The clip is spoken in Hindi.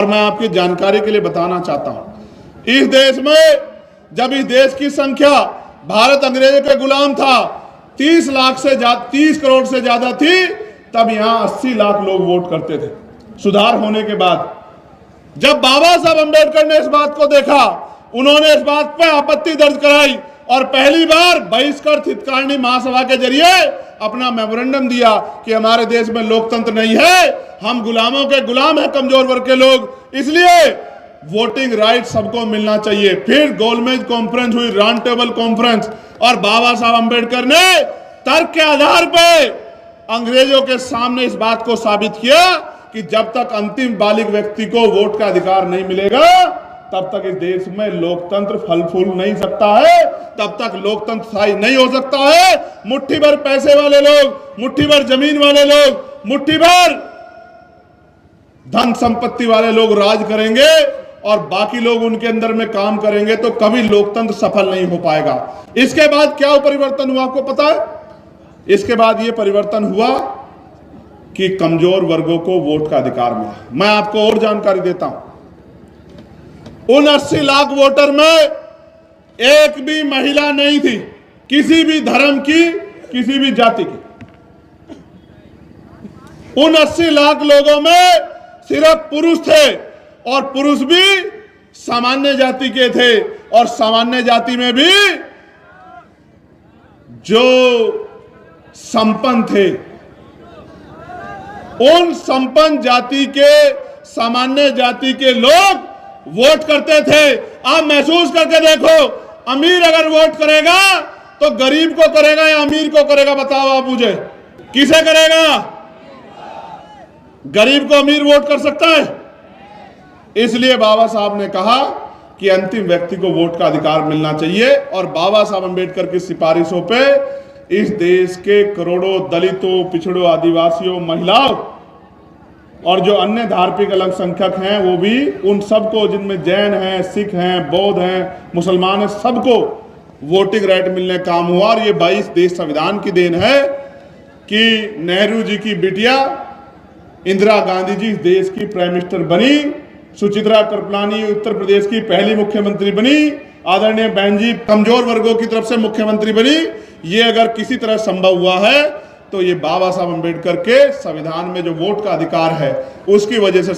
और मैं आपकी जानकारी के लिए बताना चाहता हूं, इस देश में जब इस देश की संख्या भारत अंग्रेजों के गुलाम था 30 करोड़ से ज्यादा थी, तब यहां 80 लाख लोग वोट करते थे। सुधार होने के बाद जब बाबा साहब अंबेडकर ने इस बात को देखा, उन्होंने इस बात पर आपत्ति दर्ज कराई और पहली बार बहिष्कृत हितकारिणी महासभा के जरिए अपना मेमोरेंडम दिया कि हमारे देश में लोकतंत्र नहीं है, हम गुलामों के गुलाम हैं, कमजोर वर्ग के लोग, इसलिए वोटिंग राइट सबको मिलना चाहिए। फिर गोलमेज कॉन्फ्रेंस हुई, राउंड टेबल कॉन्फ्रेंस, और बाबा साहब अंबेडकर ने तर्क के आधार पर अंग्रेजों के सामने इस बात को साबित किया कि जब तक अंतिम बालिग व्यक्ति को वोट का अधिकार नहीं मिलेगा तब तक इस देश में लोकतंत्र फल फूल नहीं सकता है, तब तक लोकतंत्र स्थायी नहीं हो सकता है। मुट्ठी भर पैसे वाले लोग, मुट्ठी भर जमीन वाले लोग, मुट्ठी भर धन संपत्ति वाले लोग राज करेंगे और बाकी लोग उनके अंदर में काम करेंगे तो कभी लोकतंत्र सफल नहीं हो पाएगा। इसके बाद क्या परिवर्तन हुआ आपको पता है? इसके बाद यह परिवर्तन हुआ कि कमजोर वर्गों को वोट का अधिकार मिला। मैं आपको और जानकारी देता हूं, उन 80 लाख वोटर में एक भी महिला नहीं थी, किसी भी धर्म की, किसी भी जाति की। उन 80 लाख लोगों में सिर्फ पुरुष थे और पुरुष भी सामान्य जाति के थे, और सामान्य जाति में भी जो संपन्न थे, उन संपन्न जाति के, सामान्य जाति के लोग वोट करते थे। आप महसूस करके देखो, अमीर अगर वोट करेगा तो गरीब को करेगा या अमीर को करेगा? बताओ आप मुझे, किसे करेगा? गरीब को अमीर वोट कर सकता है? इसलिए बाबा साहब ने कहा कि अंतिम व्यक्ति को वोट का अधिकार मिलना चाहिए, और बाबा साहब अंबेडकर की सिफारिशों पे इस देश के करोड़ों दलितों, पिछड़ों, आदिवासियों, महिलाओं और जो अन्य धार्मिक अल्पसंख्यक हैं, वो भी उन सबको, जिनमें जैन हैं, सिख हैं, बौद्ध हैं, मुसलमान हैं, सबको वोटिंग राइट मिलने का काम हुआ। और ये 22 देश संविधान की देन है कि नेहरू जी की बिटिया इंदिरा गांधी जी इस देश की प्राइम मिनिस्टर बनी, सुचित्रा कृपलानी उत्तर प्रदेश की पहली मुख्यमंत्री बनी, आदरणीय बहन जी कमजोर वर्गों की तरफ से मुख्यमंत्री बनी। ये अगर किसी तरह संभव हुआ है तो ये बाबा साहब अंबेडकर के संविधान में जो वोट का अधिकार है उसकी वजह से